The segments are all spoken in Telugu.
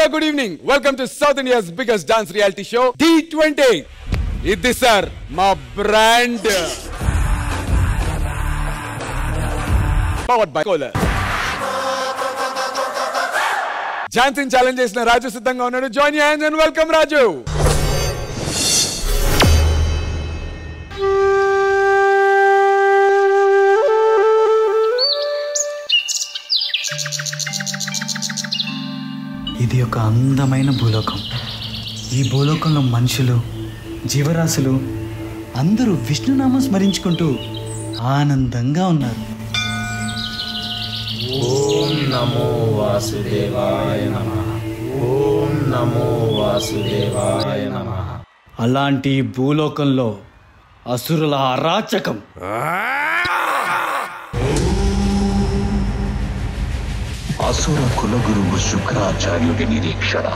good evening. Welcome to South India's biggest dance reality show, D20. Iddi sir, my brand. Powered by Kohler. Dancing challenges na Raju siddhanga unnadu. Join your hands and welcome Raju. ఇది ఒక అందమైన భూలోకం. ఈ భూలోకంలో మనుషులు, జీవరాశులు అందరూ విష్ణునామం స్మరించుకుంటూ ఆనందంగా ఉన్నారు. ఓం నమో వాసుదేవాయ నమః. ఓం నమో వాసుదేవాయ నమః. అలాంటి భూలోకంలో అసురుల అరాచకం. అసుర కులగురువు శుక్రాచార్యుడి నిరీక్షణ.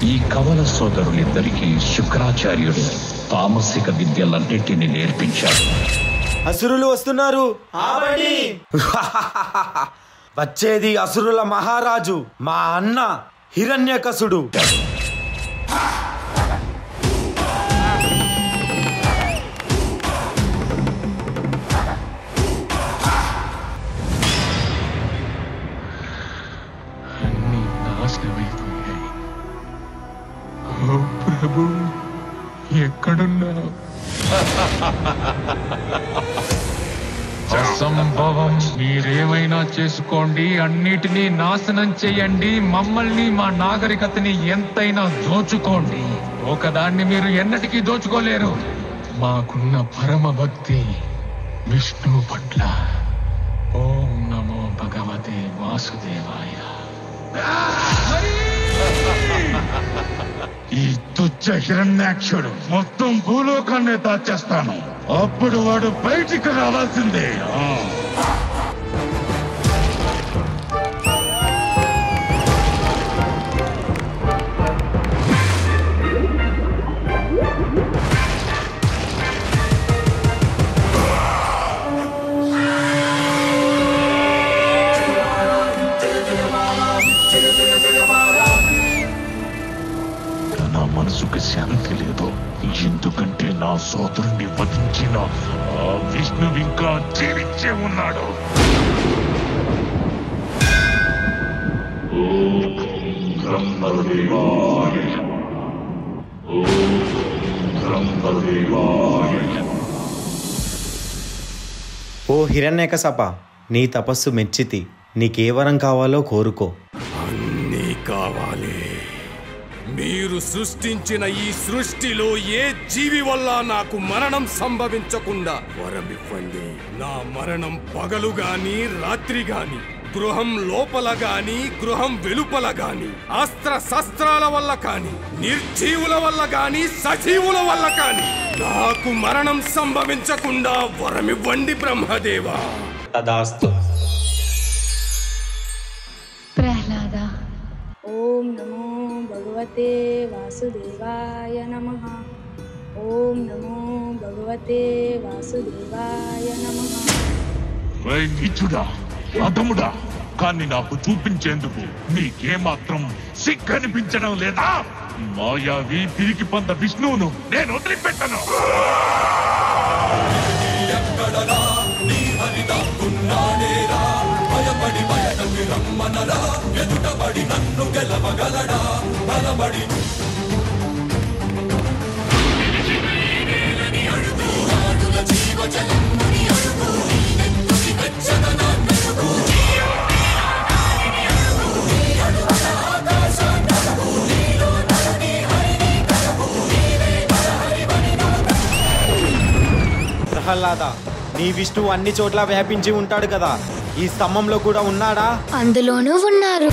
ఈ కవల సోదరులిద్దరికీ శుక్రాచార్యుడు తామసిక విద్యలన్నింటినీ నేర్పించాడు. అసురులు వస్తున్నారు. వచ్చేది అసురుల మహారాజు, మా అన్న హిరణ్యకశుడు. ప్రభు, ఎక్కడున్నావు? అసంభవం. మీరేమైనా చేసుకోండి, అన్నిటినీ నాశనం చేయండి, మమ్మల్ని మా నాగరికతని ఎంతైనా దోచుకోండి. ఒకదాన్ని మీరు ఎన్నటికీ దోచుకోలేరు. మాకున్న పరమ భక్తి విష్ణువు పట్ల. ఓం నమో భగవతే వాసుదేవాయ. ఈ తుచ్చ హిరణ్యాక్షుడు మొత్తం భూలోకాన్ని దాచేస్తాను. అప్పుడు వాడు బయటికి రావాల్సిందే. మనసుకు శాంతి లేదు, ఎందుకంటే నా సోదరుణ్ణి వధించిన ఆ విష్ణువు ఇంకా జీవించే ఉన్నాడు. ఓ హిరణ్యకశప, నీ తపస్సు మెచ్చితి. నీకే వరం కావాలో కోరుకో. అన్నీ కావాలి. మీరు సృష్టించిన ఈ సృష్టిలో ఏ జీవి వల్ల నాకు మరణం సంభవించకుండా వరమివ్వండి. నా మరణం పగలు గాని రాత్రి గాని, గృహం లోపల గాని గృహం వెలుపల గాని, అస్త్ర శస్త్రాల వల్ల కాని, నిర్జీవుల వల్ల గాని సజీవుల వల్ల కాని నాకు మరణం సంభవించకుండా వరమివ్వండి బ్రహ్మదేవా. తదాస్తు. ప్రహ్లాద. ఓం నమో భగవతే వాసుదేవాయ నమః. ఓం నమో భగవతే వాసుదేవాయ నమః. నీచుడా, అధముడా, కానీ నాకు చూపించేందుకు నీకేమాత్రం సిగ్గనిపించడం లేదా? మాయావి పిరికి పొంద విష్ణువును నేను వదిలిపెట్టను. ప్రహ్లాద, నీ విష్ణువు అన్ని చోట్ల వ్యాపించి ఉంటాడు కదా, ఈ స్తంభంలో కూడా ఉన్నాడా? అందులోనూ ఉన్నారు.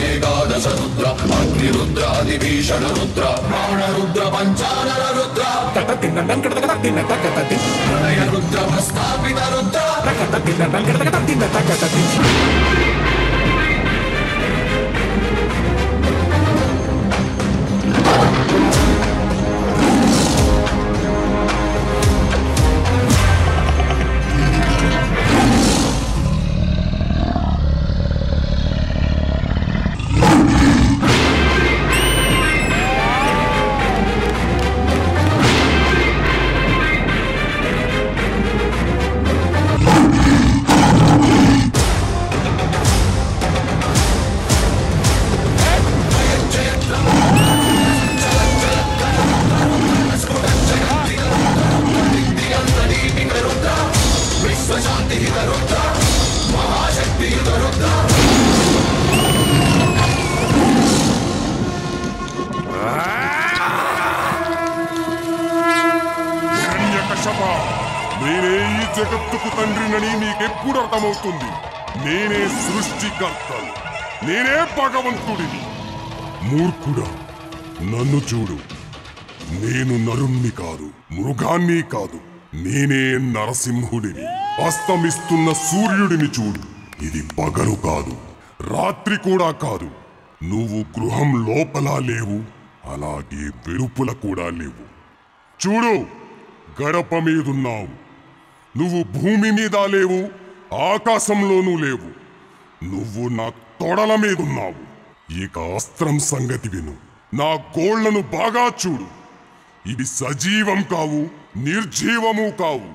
ఏకాదశ రుద్ర అగ్నిరుద్రాది భీషణ రుద్ర ప్రాణరుద్ర పంచానన రుద్ర ప్రళయ రుద్ర ప్రస్థాపిత రుద్ర నేనే ఈ జగత్తుకు తండ్రినని నీకెప్పుడు అర్థమవుతుంది? నేనే సృష్టికర్తను, నేనే భగవంతుడిని. మూర్ఖుడా, నన్ను చూడు. నేను నరుణ్ణి కాదు, మృగాన్ని కాదు, నేనే నరసింహుడిని. అస్తమిస్తున్న సూర్యుడిని చూడు. ఇది పగలు కాదు, రాత్రి కూడా కాదు. నువ్వు గృహం లోపల లేవు, అలాగే వెలుపుల కూడా లేవు. చూడు, గడప మీదున్నావు. నువ్వు భూమి మీద లేవు, ఆకాశంలోనూ లేవు. నువ్వు నా తొడల మీదున్నావు. ఇక అస్త్రం సంగతి విను. నా గోళ్లను బాగా చూడు. ఇవి సజీవం కావు, నిర్జీవము కావు.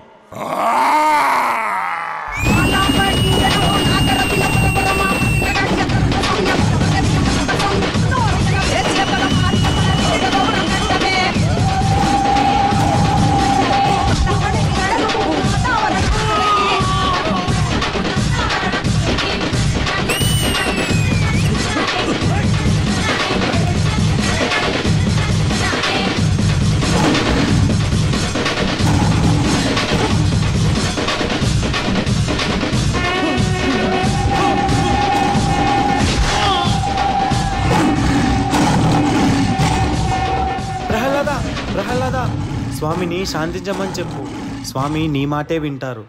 స్వామిని శాంతించమని చెప్పు. స్వామి నీ మాటే వింటారు.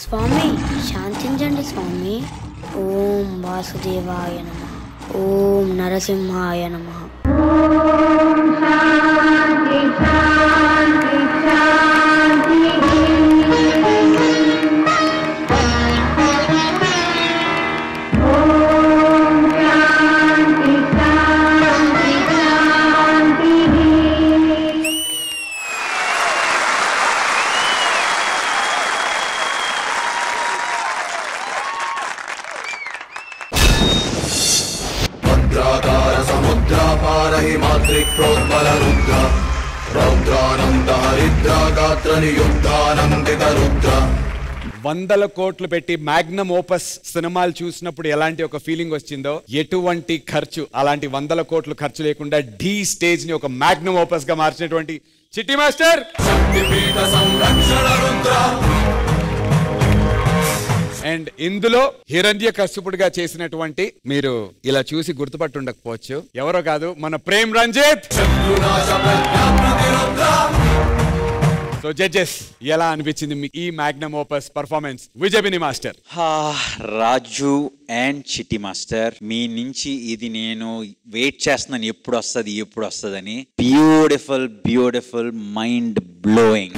స్వామి శాంతించండి స్వామి. ఓం వాసుదేవాయ నమః. ఓం నరసింహాయ నమః. ప్రోద్బల రుద్ర రౌద్రానంద హరిద్ర గాత్ర నియుక్తానందిత రుద్ర. 100 కోట్లు పెట్టి మ్యాగ్నమ్ ఓపస్ సినిమాలు చూసినప్పుడు ఎలాంటి ఒక ఫీలింగ్ వచ్చిందో, ఎటువంటి ఖర్చు అలాంటి 100 కోట్లు ఖర్చు లేకుండా ఢీ స్టేజ్ ని ఒక మ్యాగ్నమ్ ఓపస్ గా మార్చినటువంటి చిట్టి మాస్టర్. అండ్ ఇందులో హిరణ్యకశిపుడిగా చేసినటువంటి, మీరు ఇలా చూసి గుర్తుపట్టుండకపోవచ్చు, ఎవరో కాదు మన ప్రేమ్ రంజిత్. సో జడ్జెస్, ఎలా అనిపించింది మీకు ఈ మ్యాగ్నమ్ ఓపస్ పర్ఫార్మెన్స్? విజయబిని master. Raju and Chitti master, మీ నుంచి ఇది నేను వెయిట్ చేస్తున్నాను, ఎప్పుడు వస్తుంది. Beautiful beautiful, mind blowing.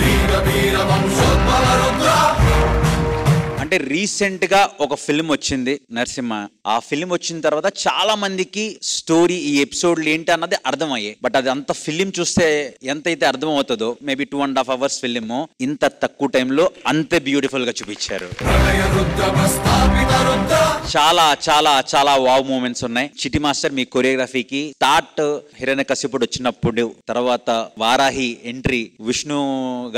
అంటే రీసెంట్ గా ఒక ఫిల్మ్ వచ్చింది నరసింహ. ఆ ఫిల్మ్ వచ్చిన తర్వాత చాలా మందికి స్టోరీ, ఈ ఎపిసోడ్లు ఏంటి అన్నది అర్థమయ్యాయి. బట్ అది అంత ఫిల్మ్ చూస్తే ఎంతైతే అర్థం అవుతుందో, మేబీ 2.5 hours ఫిల్మ్ ఇంత తక్కువ టైంలో అంతే బ్యూటిఫుల్ గా చూపించారు. చాలా చాలా చాలా వావ్ మూమెంట్స్ ఉన్నాయి. చిట్టి మాస్టర్, మీ కొరియోగ్రఫీకి స్టార్ట్ హిరణ్యకశిపుడు వచ్చినప్పుడు, తర్వాత వారాహి ఎంట్రీ, విష్ణు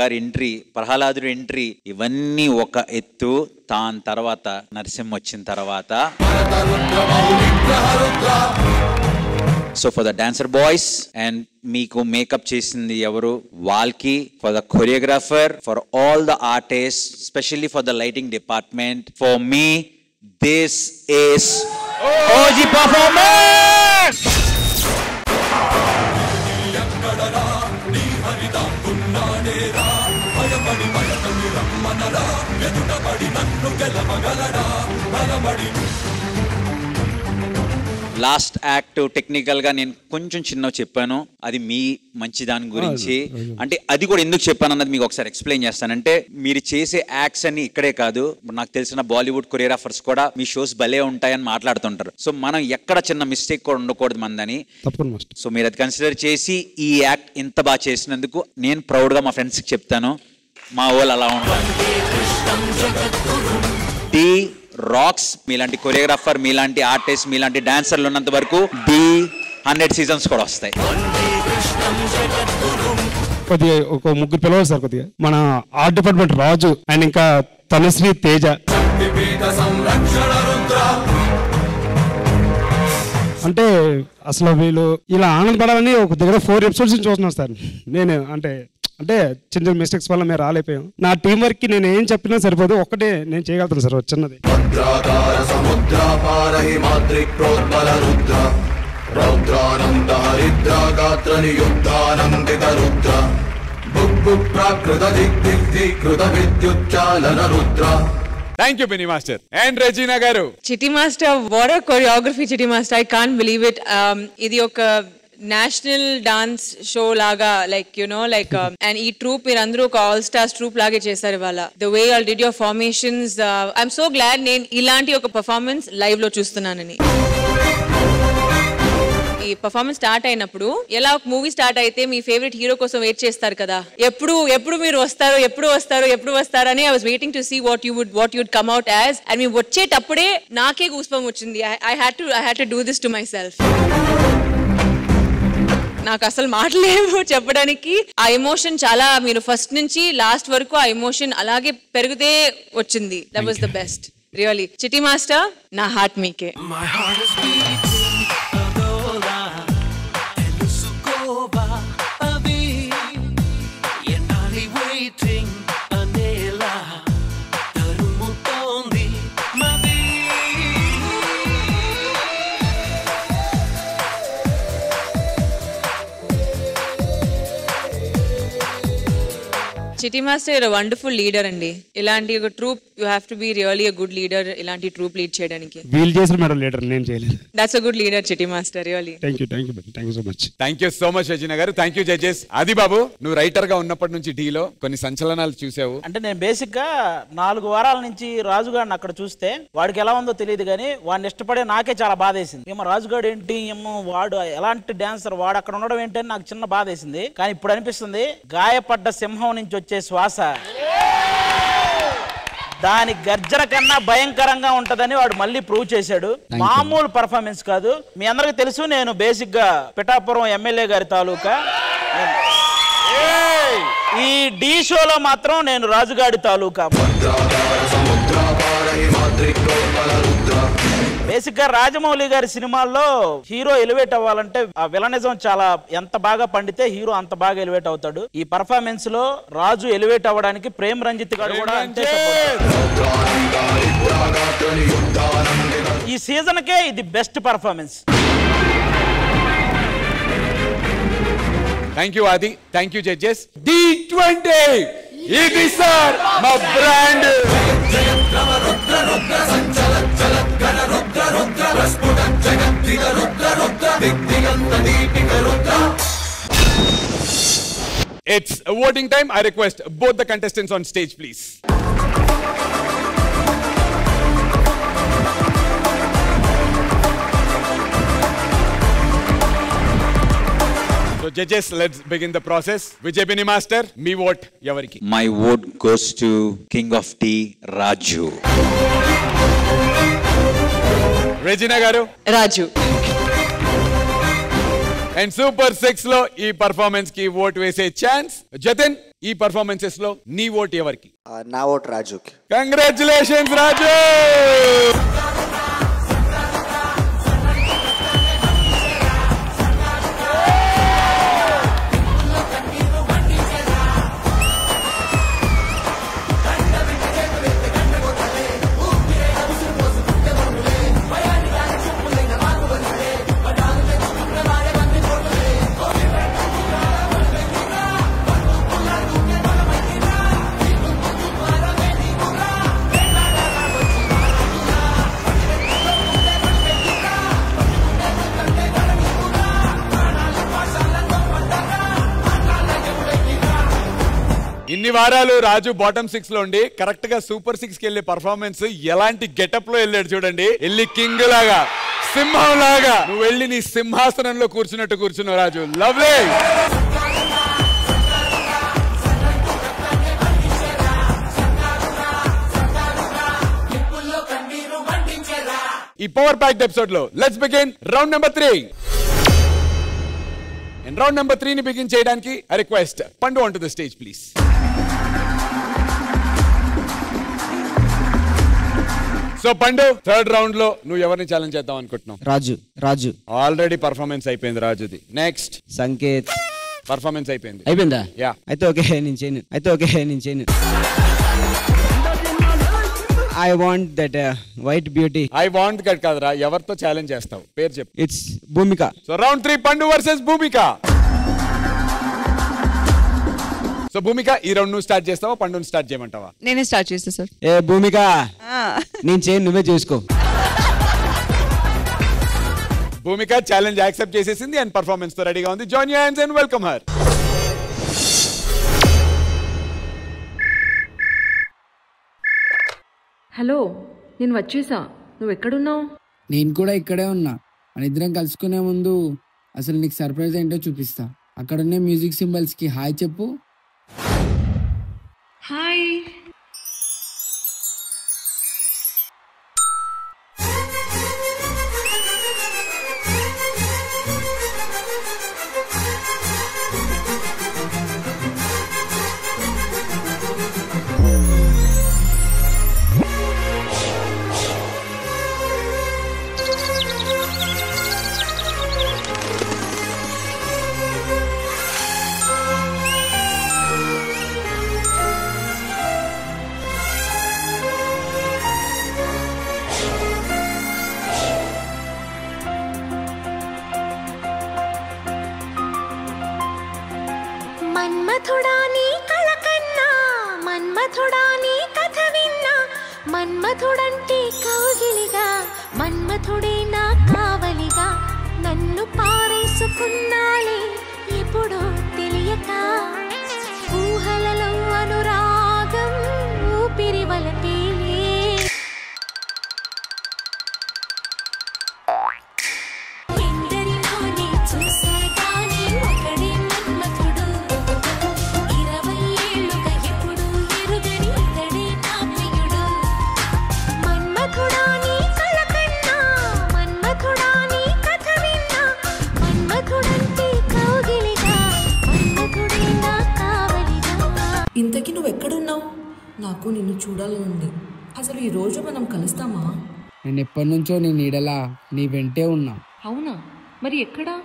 గారి ఎంట్రీ, ప్రహ్లాదుడి ఎంట్రీ, ఇవన్నీ ఒక ఎత్తు. దాని తర్వాత నరసింహ వచ్చిన తర్వాత, so for the dancer boys and మీకు మేకప్ చేసింది ఎవరు, వాళ్ళకి, for the choreographer, for all the artist, specially for the lighting department, for me, this is OG performance. Last act technical గా నేను కొంచెం చిన్న చెప్పాను, అది మీ మంచి దాని గురించి. అంటే అది కూడా ఎందుకు చెప్పాను అన్నది మీకు ఒకసారి ఎక్స్ప్లెయిన్ చేస్తానంటే, మీరు చేసే యాక్ట్స్ అన్ని ఇక్కడే కాదు, నాకు తెలిసిన బాలీవుడ్ కొరియోగ్రాఫర్స్ కూడా మీ షోస్ భలే ఉంటాయని మాట్లాడుతుంటారు. సో మనం ఎక్కడ చిన్న మిస్టేక్ కూడా ఉండకూడదు మందని. సో మీరు అది కన్సిడర్ చేసి ఈ యాక్ట్ ఇంత బాగా చేసినందుకు నేను ప్రౌడ్ గా మా ఫ్రెండ్స్ కి చెప్తాను. మా వాళ్ళు అలా ఉంటారు. ది రాక్స్ మీలాంటి కొరియోగ్రాఫర్, మీలాంటి ఆర్టిస్ట్, మీలాంటి డాన్సర్లు ఉన్నంత వరకు ది 100 సీజన్స్ కూడా వస్తాయి. కొద్దిగా ఒక ముగ్గురు పిలవాలి సార్. కొద్దిగా మన ఆర్ట్ డిపార్ట్మెంట్ రాజు అండ్ ఇంకా తనుశ్రీ తేజ. అంటే అసలు వీళ్ళు ఇలా ఆనందపడాలని ఒక దగ్గర 4 ఎపిసోడ్స్ నుంచి చూస్తున్నాను సార్. నేను అంటే చిన్న చిన్న మిస్టేక్స్ వల్ల మేము రాలేకపోయాం. నా టీం వర్క్ కి నేను ఏం చెప్పినా సరిపోదు, ఒక్కటే నేను చేయగలుగుతాను సార్ చిన్నది. Thank you Bini master and Regina garu. Chitti master, what a choreography Chitti master, I can't believe it. ఇది ఒక నేషనల్ డాన్స్ షో లాగా, లైక్ యునో లైక్ అండ్ ఈ ట్రూప్ మీరు అందరూ ఒక ఆల్ స్టార్స్ ట్రూప్ లాగే చేశారు ఇవాళ. The way all did your formations, I'm so glad నేను ఇలాంటి ఒక పర్ఫార్మెన్స్ లైవ్ లో చూస్తున్నానని. ఈ పర్ఫార్మెన్స్ స్టార్ట్ అయినప్పుడు ఎలా ఒక మూవీ స్టార్ట్ అయితే మీ ఫేవరెట్ హీరో కోసం వెయిట్ చేస్తారు కదా, ఎప్పుడు మీరు ఎప్పుడు వస్తారు అని. I was waiting to see what you'd come out as. And మీరు వచ్చేటప్పుడే నాకే గూస్బమ్ వచ్చింది. I had to do this to myself. నాకు అసలు మాటలేవు చెప్పడానికి. ఆ ఎమోషన్ చాలా, మీరు ఫస్ట్ నుంచి లాస్ట్ వరకు ఆ ఎమోషన్ అలాగే పెరుగుతే వచ్చింది. That was the best really. Chitti master, నా హార్ట్ మీకే. చిట్టి మాస్టర్ వండర్ఫుల్ లీడర్ అండి. ఇలాంటి ఒక troupe you have to be really a good leader. ఇలాంటి ట్రూప్ లీడ్ చేయడానికి వీల్ చేసిన మేడం లీడర్, నేను చేయలేదు. That's a good leader Chitti master really. Thank you so much. Thank you so much Regina garu. Thank you judges. Aadi Babu, నువ్వు రైటర్ గా ఉన్నప్పటి నుంచి టీలో కొన్ని సంచలనాలు చూసావు. అంటే నేను బేసిక్ గా 4 వారాల నుంచి రాజుగాడిని అక్కడ చూస్తే వాడికి ఎలా ఉందో తెలియదు కానీ వాడిని ఇష్టపడే నాకే చాలా బాధ వేసింది. ఏమో రాజుగాడు ఏంటి, ఏమో వాడు ఎలాంటి డాన్సర్, వాడు అక్కడ ఉండడం ఏంటి అని నాకు చిన్న బాధ వేసింది. కానీ ఇప్పుడు అనిపిస్తుంది గాయపడ్డ సింహం నుంచి వచ్చే శ్వాస దాని గర్జన కన్నా భయంకరంగా ఉంటదని వాడు మళ్ళీ ప్రూవ్ చేశాడు. మామూలు పర్ఫార్మెన్స్ కాదు. మీ అందరికి తెలుసు నేను బేసిక్ గా పిఠాపురం ఎమ్మెల్యే గారి తాలూకా. ఈ డి షోలో మాత్రం నేను రాజుగాడి తాలూకా. బేసిక్ గా రాజమౌళి గారి సినిమాల్లో హీరో ఎలివేట్ అవ్వాలంటే ఆ విలనిజం చాలా ఎంత బాగా పండితే హీరో అంత బాగా ఎలివేట్ అవుతాడు. ఈ పర్ఫార్మెన్స్ లో రాజు ఎలివేట్ అవ్వడానికి ప్రేమ్ రంజిత్ గారు కూడా అంతే. ఈ సీజన్ కే ఇది బెస్ట్ పర్ఫార్మెన్స్. థ్యాంక్ యూ ఆది. Thank you judges. D20 ఇది సార్ మా brand. It's voting time. I request both the contestants on stage, please. So judges, let's begin the process. Vijay Bini Master, me vote yavariki. My vote goes to King of Tea, Raju. Regina garu, Raju. And Super 6 lo ee performance ki vote vese chance. Jatin, ee performances lo nee vote yavariki? Na vote Raju ki. Congratulations Raju. ఇన్ని వారాలు రాజు బాటమ్ 6 లో ఉండి కరెక్ట్ గా సూపర్ 6 కి వెళ్ళే పర్ఫార్మెన్స్ ఎలాంటి గెటప్ లో వెళ్ళాడు చూడండి. వెళ్ళి కింగ్ లాగా, సింహం లాగా నువ్వు వెళ్ళి నీ సింహాసనంలో కూర్చున్నట్టు కూర్చున్నావు రాజు. లవ్లీ. ఈ పవర్ ప్యాక్డ్ ఎపిసోడ్ లో let's begin round number 3. And round number 3 ని బిగిన్ చేయడానికి ఐ రిక్వెస్ట్ పండు on to the stage please. So పండు, థర్డ్ రౌండ్ లో నువ్వు ఎవరిని ఛాలెంజ్ చేద్దాం అనుకుంటున్నావు? రాజు ఆల్రెడీ పర్ఫార్మెన్స్ అయిపోయింది రాజుది. నెక్స్ట్ సంకేత్ పర్ఫార్మెన్స్ అయిపోయింది. అయిపోయిందా? యా. అయితే ఓకే నేను చేయను. I want that white beauty. I want that కాదురా, ఎవరితో ఛాలెంజ్ చేస్తావు పేరు చెప్పు. It's Bhumika. సో రౌండ్ 3 పండు వర్సెస్ భూమిక. సో భూమిక, ఈ రౌండ్ నువ్వు స్టార్ట్ చేస్తావా పండుని స్టార్ట్ చేయమంటావా? నేనే స్టార్ట్ చేస్తా సార్. ఏ భూమిక, నేను చేయను, నువ్వే చూసుకో. భూమిక ఛాలెంజ్ యాక్సెప్ట్ చేసేసింది అండ్ పర్ఫార్మెన్స్ తో రెడీగా ఉంది. Join your hands and welcome her. Hello, నేను వచ్చేసా. నువ్వు ఎక్కడున్నావు? నేను కూడా ఇక్కడే ఉన్నా. మన ఇద్దరం కలుసుకునే ముందు అసలు నీకు సర్ప్రైజ్ ఏంటో చూపిస్తా. అక్కడున్న మ్యూజిక్ సింబల్స్ కి హాయ్ చెప్పు. హాయ్. మన్మథుడా నీ కళ కన్నా, మన్మథుడా నీ కథ విన్నా, మన్మథుడంటే కౌగిలిగా, మన్మథుడే నా కావలిగా, నన్ను పారేసుకున్నాలే ఎప్పుడో తెలియక, ఊహలలో అనురాగం ఊపిరి వలపేలే. ఇంతకీ నువ్వు ఎక్కడున్నావు? నాకు నిన్ను చూడాలని ఉంది. అసలు ఈ రోజు మనం కలుస్తామా? నేను ఎప్పటి నుంచో నీ నీడలా నీ వెంటే ఉన్నా. అవునా? మరి ఎక్కడా?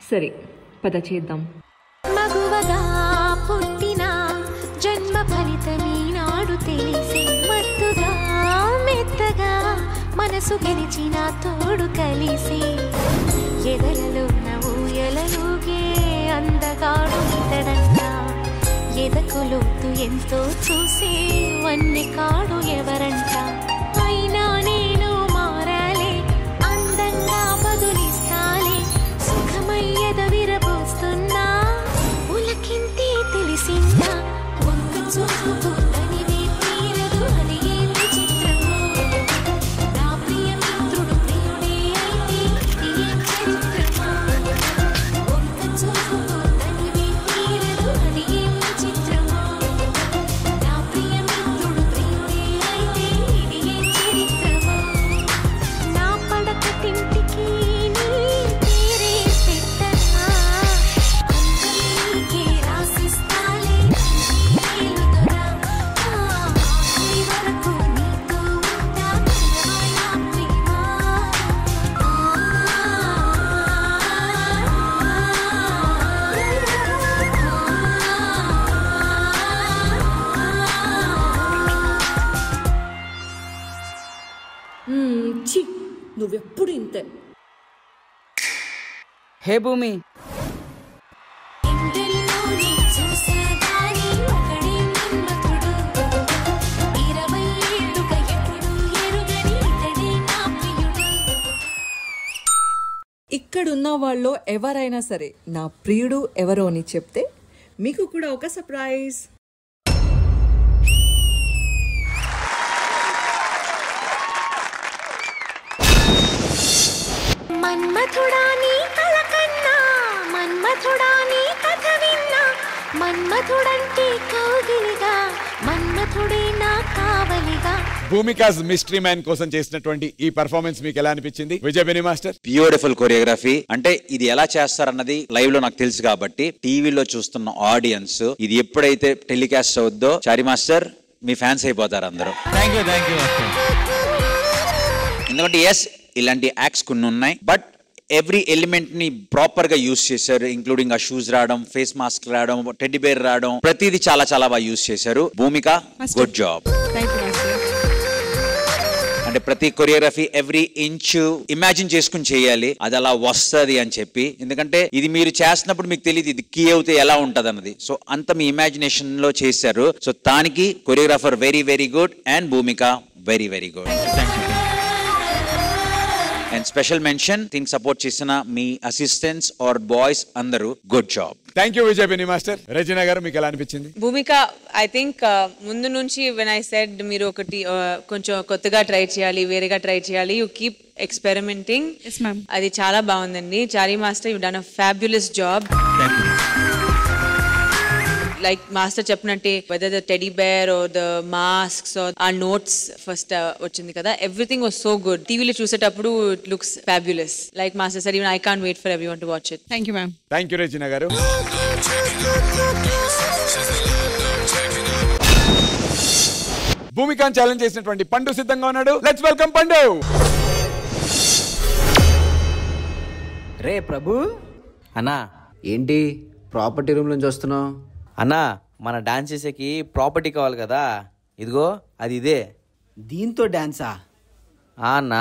సరే, పద చేద్దాం. మగువగా పుట్టిన జన్మ ఫలితమీ నాడు తెలిసి, మత్తుగా మెత్తగా మనసు గెలిచిన తోడు కలిసి, ఎదలలో ఊయలలుగే అందగాడు ఇతడంట, ఎదకు లోతు ఎంతో చూసే వన్నె కాడు ఎవరంట, అయినా నేను మారాలే అందంగా బదులిస్తాలే, సుఖమయ్యద విరబోస్తున్నా ఉలకింతే తెలిసిందా, ఒక్క చూపు తనివే తీరదు అది ఏంటి చిత్రమో, నా ప్రియ మిత్రుడు ప్రియుడే అయితే ఏం చరిత్రమో, ఒక్క చూపు తనివే తీరదు అది ఏంటి చిత్రమో, నా ప్రియ మిత్రుడు ప్రియుడే నువ్వెప్పుడు ఇంతే. హే భూమి, ఇక్కడున్న వాళ్ళు ఎవరైనా సరే నా ప్రియుడు ఎవరో అని చెప్తే మీకు కూడా ఒక సర్ప్రైజ్. మన్మథుడా నీ కల కన్నా, మన్మథుడా నీ కథ విన్నా, మన్మథుడంటే కౌగిలిగా, మన్మథుడే నా కావలిగా. భూమికాస్ మిస్టరీ మ్యాన్ కోసం చేసినటువంటి ఈ పర్ఫార్మెన్స్ మీకు ఎలా అనిపించింది Vijay Beni master? Beautiful choreography. అంటే ఇది ఎలా చేస్తారన్నది లైవ్ లో నాకు తెలుసు కాబట్టి టీవీలో చూస్తున్న ఆడియన్స్ ఇది ఎప్పుడైతే టెలికాస్ట్ అవుద్దో చారి మాస్టర్ మీ ఫ్యాన్స్ అయిపోతారు అందరూ. ఎందుకంటే ఎస్ ఇలాంటి యాక్ట్స్ కొన్ని ఉన్నాయి, బట్ ఎవ్రీ ఎలిమెంట్ ని ప్రాపర్ గా యూజ్ చేశారు. ఇంక్లూడింగ్ ఆ షూస్ రావడం, ఫేస్ మాస్క్ రావడం, టెడ్డీ బేర్ రావడం, ప్రతిదీ చాలా చాలా బాగా యూజ్ చేశారు. భూమిక గుడ్ జాబ్. అంటే ప్రతి కొరియోగ్రఫీ ఎవ్రీ ఇంచ్ ఇమాజిన్ చేసుకుని చేయాలి, అది అలా వస్తుంది అని చెప్పి. ఎందుకంటే ఇది మీరు చేస్తున్నప్పుడు మీకు తెలియదు ఇది కీ అవుతే ఎలా ఉంటది అన్నది. సో అంత మీ ఇమాజినేషన్ లో చేశారు. సో దానికి choreographer very very good and Bhoomika very very good. And special mention దీనికి సపోర్ట్ చేసిన మీ అసిస్టెంట్స్ ఆర్ బాయ్స్ అందరూ good job. Thank you Vijay Beni master. Rachana garu మీకు ఎలా అనిపించింది? భూమిక ఐ థింక్ ముందు నుంచి వెన్ ఐ సెడ్ మీరు ఒకటి కొంచెం కొత్తగా ట్రై చేయాలి, వేరేగా ట్రై చేయాలి, యూ కీప్ ఎక్స్పెరిమెంటింగ్. అది చాలా బాగుందండి. Chari master you done a fabulous job. Like master చెప్పినట్టే whether the teddy bear or the masks or a notes first వచ్చింది కదా, ఎవ్రీథింగ్ వాస్ సో గుడ్. టీవీలో చూసేటప్పుడు it looks fabulous. Like master sir even I can't wait for everyone to watch it. Thank you ma'am. Thank you Rachana garu. భూమికాన్ ఛాలెంజ్ చేసినటువంటి పండు సిద్ధంగా ఉన్నాడు. లెట్స్ వెల్కమ్ పండు. రే ప్రభు అన్నా, ఏంటి ప్రాపర్టీ రూమ్ నుంచి వస్తున్నావు? అన్నా మన డాన్స్ చేసేకి ప్రాపర్టీ కావాలి కదా, ఇదిగో అది ఇదే. దీంతో డాన్సా? అన్నా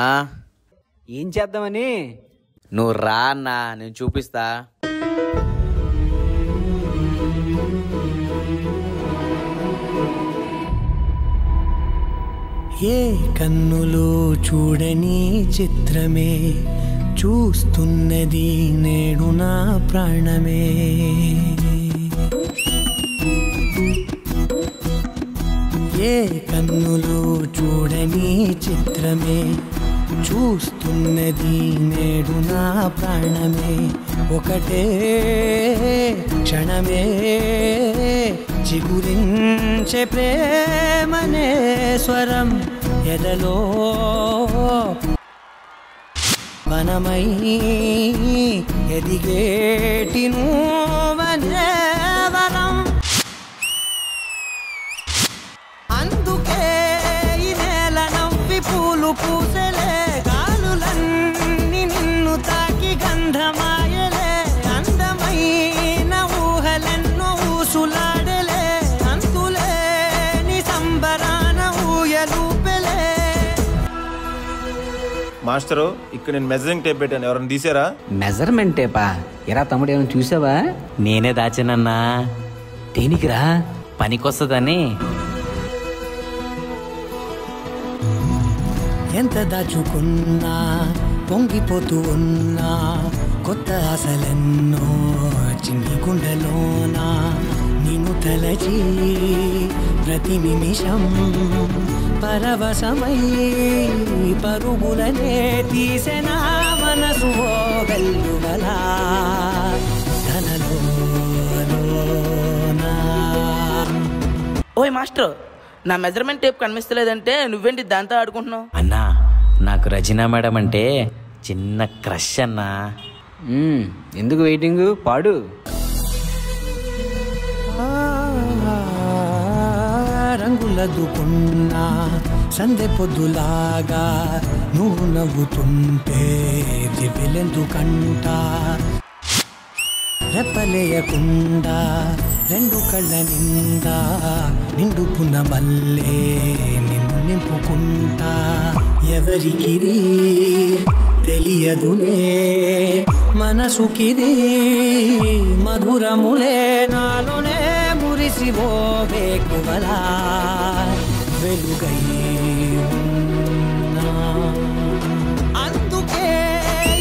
ఏం చేద్దామని? నువ్వు రా అన్నా, నేను చూపిస్తా. ఏ కన్నులో చూడని చిత్రమే చూస్తున్నది నేడు నా ప్రాణమే. ఏ కన్నులో చూడని చిత్రమే చూస్తున్నది నేడు నా ప్రాణమే. ఒకటే క్షణమే చిగురించే ప్రేమనే స్వరం ఎదలో వనమై ఎదిగేటి నువ్వనే వరం. అందుకే ఈ నేల నవ్వి పూలు పూసలే, గాలులన్నీ నిన్ను తాకి గంధమాయలే. అందమైన ఊహలెన్నో ఊసులాడలే, అంతులేని సంబరాన ఊయలూపెలే. మాస్టరు ఇక్కడ నేను మెజరింగ్ టేప్ పెట్టాను, ఎవరైనా తీసారా? మెజర్మెంట్ టేపా? ఎరా తమ్ముడు ఏమైనా చూసావా? నేనే దాచానన్నా. దేనికిరా? పనికొస్తుందని. ఎంత దాచుకున్నా పొంగిపోతూ ఉన్నా, కొత్త ఆశలెన్నో చిన్ని గుండెలోనా. నిన్ను తలచి ప్రతి నిమిషం పరవశమై పరుగులనే తీసిన మనసు వెల్లువలా తనలోనా. ఓయ్ మాస్టర్, నా మెజర్మెంట్ టేప్ కనిపిస్తలేదంటే నువ్వేంటి దాంతో ఆడుకుంటున్నావు? అన్నా నాకు రచన మేడం అంటే చిన్న క్రష్ అన్నా. ఎందుకు వెయిటింగ్, పాడు. రంగులదుకున్నా సందె పొద్దులాగా నువ్వు నవ్వుతుంటే దివ్యలెందుకంట. రెప్పలేయకుండా రెండు కళ్ళ నిండా నిండుకున్న మల్లే నిన్ను నింపుకుంటా ఎవరికిది తెలియదులే మనసుకిది మధురములే నాలోనే మురిసిపోవే కువలా వెలుగై ఉన్నా అందుకే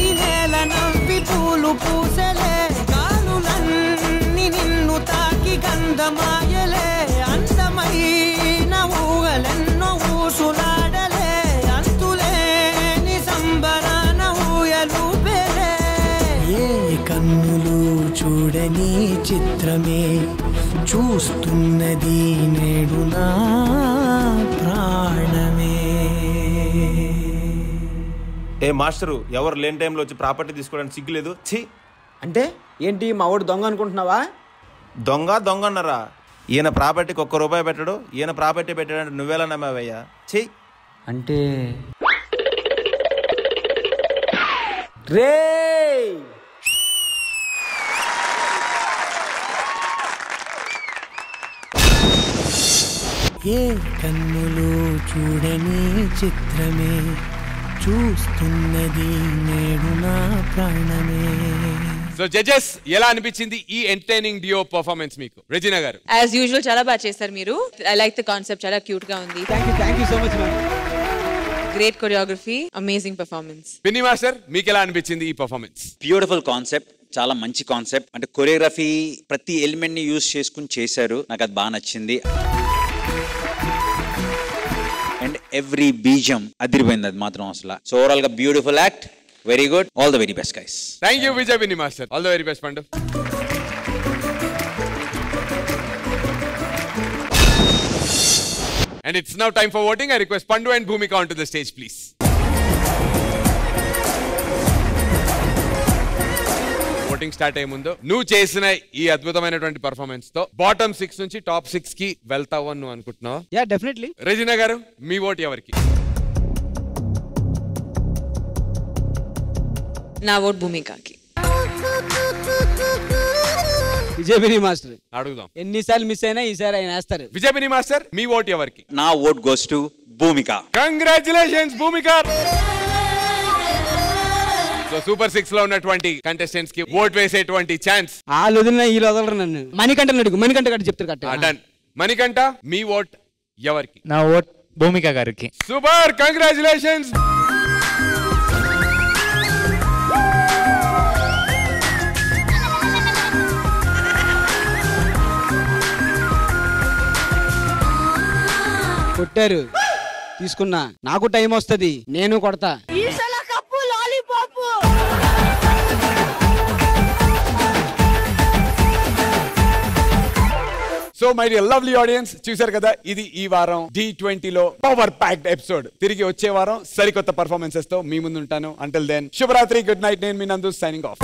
ఈ నేల నవ్వి పూలు పూసలే గాలులన్నీ నిన్ను తాకి గంధమాయలే అందమైన ఊగలెన్నో ఊసులాడలే అంతులేని సంబరాన ఊయలూపెలే ఏ కన్నులు చూడని చిత్రమే చూస్తున్నది నేడు నా ప్రాణమే. ఏ మాస్టరు ఎవరు లేని టైంలో వచ్చి ప్రాపర్టీ తీసుకోవడానికి సిగ్గులేదు. ఛీ అంటే ఏంటి మా వాడు దొంగ అనుకుంటున్నావా? దొంగ అన్నారా? ఈయన ప్రాపర్టీకి ₹1 పెట్టడు, ఈయన ప్రాపర్టీ పెట్టాడంటే నువ్వెలా నమ్మావయ్యా? ఛీ అంటే రే ఏ కన్నులు చూడని చిత్రమే చూస్తున్నది నేడు నా ప్రాణమే. సో జడ్జెస్ ఎలా అనిపించింది ఈ ఎంటర్టైనింగ్ డియో పర్ఫార్మెన్స్ మీకు? రెజినా గారు యాజ్ యూజువల్ చాలా బాగా చేశారు మీరు. ఐ లైక్ ద కాన్సెప్ట్, చాలా క్యూట్ గా ఉంది. Thank you so much ma'am. Great choreography, amazing performance. పిన్ని మాస్టర్ మీకు ఎలా అనిపించింది ఈ పర్ఫార్మెన్స్? బ్యూటిఫుల్ కాన్సెప్ట్, చాలా మంచి కాన్సెప్ట్. అంటే కొరియోగ్రఫీ ప్రతి ఎలిమెంట్ ని యూజ్ చేసుకుని చేశారు, నాకు అది బాగా నచ్చింది. అండ్ ఎవ్రీ బీజం అదిరిపోయింది, అది మాత్రం అసలు. సో ఓవరాల్ గా beautiful act, very good, all the very best guys. Thank you Vijay Pinni master, all the very best Pandu. And it's now time for voting. I request Pandu and Bhumika onto the stage, please. Voting start అయ్యే ముందు నువ్వు చేసిన ఈ అద్భుతమైనటువంటి పర్ఫార్మెన్స్ తో బాటమ్ 6 నుంచి టాప్ 6 కి వెళ్తావు అని నువ్వు అనుకుంటున్నావు? Yeah definitely. రెజినా గారు మీ ఓట్ ఎవరికి? నా ఓట్ భూమికకి. విజయపిని మాస్టర్ అడుగుదాం. ఎన్నిసార్లు మిస్ అయినా ఈసారి ఆయన వేస్తారు. విజయపిని మాస్టర్ మీ ఓట్ ఎవరికి? నా vote goes to Bhumika. Congratulations Bhumika. So super 6 లో ఉన్నటువంటి కంటెస్టెంట్స్ కి ఓట్ వేసేటువంటి ఛాన్స్. వాళ్ళు వదిలిన వీళ్ళు వదలరు నన్ను. మణికంఠ అడుగు, మణికంఠ గారు చెప్తారు కరెక్ట్. డన్. మణికంఠ మీ ఓట్ ఎవరికి? నా ఓట్ భూమిక గారికి. Super, congratulations. కొట్టారు, తీసుకున్నా. నాకు టైం వస్తుంది, నేను కొడతా. So my dear lovely audience, చూశారు కదా, ఇది ఈ వారం D20 లో పవర్ ప్యాక్డ్ ఎపిసోడ్. తిరిగి వచ్చే వారం సరికొత్త పర్ఫార్మెన్సెస్ తో మీ ముందు ఉంటాను. అంటిల్ దెన్ శుభరాత్రి, గుడ్ నైట్. నేను మీ నందు, సైనింగ్ ఆఫ్.